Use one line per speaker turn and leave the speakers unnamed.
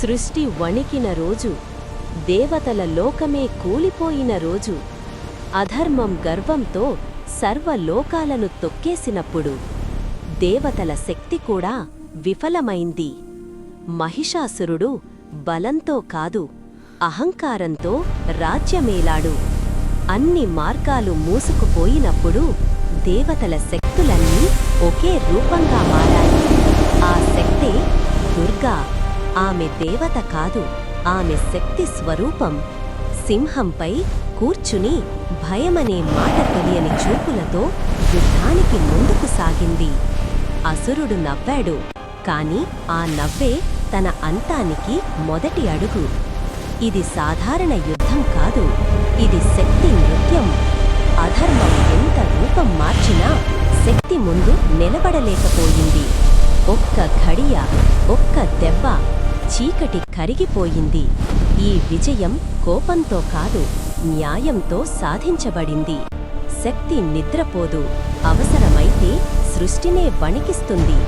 సృష్టి వణికిన రోజు, దేవతల లోకమే కూలిపోయిన రోజు, అధర్మం గర్వంతో సర్వలోకాలను తొక్కేసినప్పుడు దేవతల శక్తి కూడా విఫలమైంది. మహిషాసురుడు బలంతో కాదు, అహంకారంతో రాజ్యమేలాడు. అన్ని మార్గాలు మూసుకుపోయినప్పుడు దేవతల శక్తులన్నీ ఒకే రూపంగా మారాయి. ఆ శక్తే దుర్గా. ఆమె దేవత కాదు, ఆమె శక్తి స్వరూపం. సింహంపై కూర్చుని భయమనే మాట తెలియని చూపులతో యుద్ధానికి ముందుకు సాగింది. అసురుడు నవ్వాడు, కాని ఆ నవ్వే తన అంతానికి మొదటి అడుగు. ఇది సాధారణ యుద్ధం కాదు, ఇది శక్తి నృత్యం. అధర్మం ఎంత రూపం మార్చినా శక్తి ముందు నిలబడలేకపోయింది. ఒక్క ఘడియ, ఒక్క దెబ్బ, చీకటి కరిగిపోయింది. ఈ విజయం కోపంతో కాదు, న్యాయంతో సాధించబడింది. శక్తి నిద్రపోదు, అవసరమైతే సృష్టినే వణికిస్తుంది.